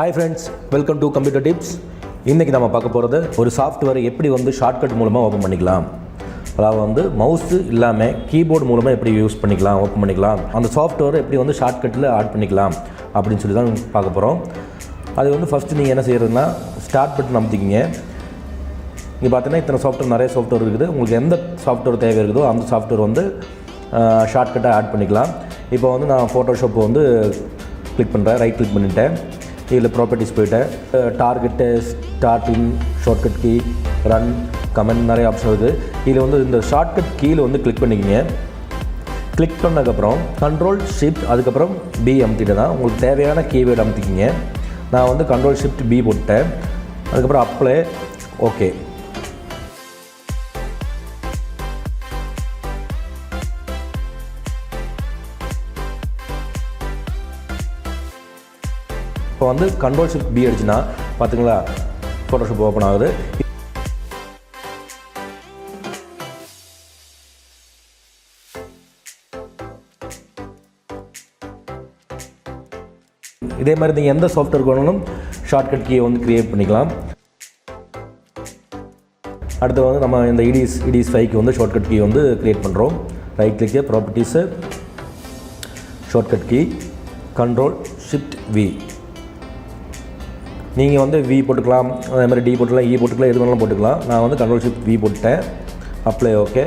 Hi friends, welcome to computer tips. இன்றைக்கி நம்ம பார்க்க போகிறது ஒரு சாஃப்ட்வேர் எப்படி ஷார்ட்கட் மூலமாக ஓப்பன் பண்ணிக்கலாம். அதாவது மவுஸு இல்லாமல் கீபோர்டு மூலமாக எப்படி யூஸ் பண்ணிக்கலாம், ஓப்பன் பண்ணிக்கலாம். அந்த சாஃப்ட்வேரை எப்படி ஷார்ட்கட்டில் ஆட் பண்ணிக்கலாம் அப்படின்னு சொல்லி தான் பார்க்க போகிறோம். அது ஃபஸ்ட்டு நீங்கள் என்ன செய்கிறதுனா, ஸ்டார்ட் பட்டன் அமுத்திக்கிங்க. இங்கே பார்த்தீங்கன்னா இத்தனை சாஃப்ட்வேர், நிறைய சாஃப்ட்வேர் இருக்குது. உங்களுக்கு எந்த சாஃப்ட்வேர் தேவை இருக்குதோ அந்த சாஃப்ட்வேர் ஷார்ட்கட்டாக ஆட் பண்ணிக்கலாம். இப்போ நான் ஃபோட்டோஷாப் கிளிக் பண்ணுறேன், ரைட் கிளிக் பண்ணிவிட்டேன். இதில் ப்ராப்பர்ட்டிஸ் போய்ட்டேன். Target, starting, shortcut key, run, comment, நிறைய ஆப்ஷன் இருக்குது. இதில் இந்த ஷார்ட்கட் கீயில் கிளிக் பண்ணிக்கிங்க. கிளிக் பண்ணதுக்கப்புறம் கண்ட்ரோல் ஷிஃப்ட் அதுக்கப்புறம் பி அமுத்திட்டேன்னா உங்களுக்கு தேவையான கீவேர்டு அமுத்திக்கிங்க. நான் கண்ட்ரோல் ஷிஃப்ட் பி போட்டேன். அதுக்கப்புறம் அப்ளை, ஓகே. இப்போ கண்ட்ரோல் ஷிஃப்ட் பி அடிச்சுன்னா பார்த்துங்களா, ஃபோட்டோஷாப் ஓப்பன் ஆகுது. இதே மாதிரி நீங்கள் எந்த சாஃப்ட்வேர் வேணாலும் ஷார்ட்கட் கீயை க்ரியேட் பண்ணிக்கலாம். அடுத்து நம்ம இந்த இடிஸ் 5க்கு ஷார்ட்கட் கீ க்ரியேட் பண்ணுறோம். Right click, properties, shortcut key, control shift V. நீங்கள் வி போட்டுக்கலாம், அதே மாதிரி டி போட்டுக்கலாம், இ போட்டுக்கலாம், எது வேணாலும் போட்டுக்கலாம். நான் கண்ட்ரோல் ஷிஃப்ட் வி போட்டேன். Apply, okay.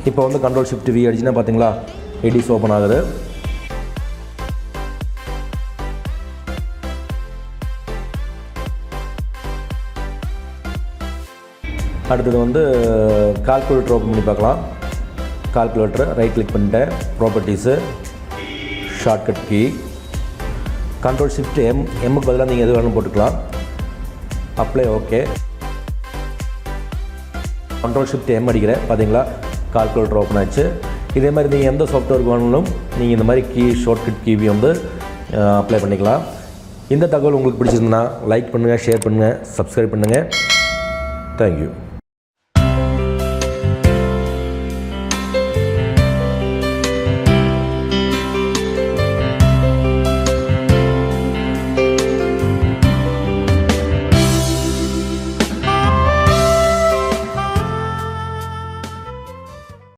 இப்போ கண்ட்ரோல் ஷிஃப்ட் வி அடிச்சுன்னா பார்த்தீங்களா எடிஸ் ஓப்பன் ஆகுது. அடுத்தது கால்குலேட்டர் ஓப்பன் பண்ணி பார்க்கலாம். கால்குலேட்டர் ரைட் கிளிக் பண்ணிட்டேன். Properties, shortcut key, control shift எம்முக்கு பதிலாக நீங்கள் எது வேணும் போட்டுக்கலாம். Apply, okay. Control shift M அடிக்கிறேன், பார்த்தீங்களா கால்குலேட்டர் ஓப்பன் ஆச்சு. இதே மாதிரி நீங்கள் எந்த சாஃப்ட்வேருக்கு வேணாலும் நீங்கள் இந்த மாதிரி ஷார்ட்கட் கீவி அப்ளை பண்ணிக்கலாம். இந்த தகவல் உங்களுக்கு பிடிச்சிருந்ததுன்னா லைக் பண்ணுங்கள், ஷேர் பண்ணுங்கள், சப்ஸ்கிரைப் பண்ணுங்கள். தேங்க்யூ.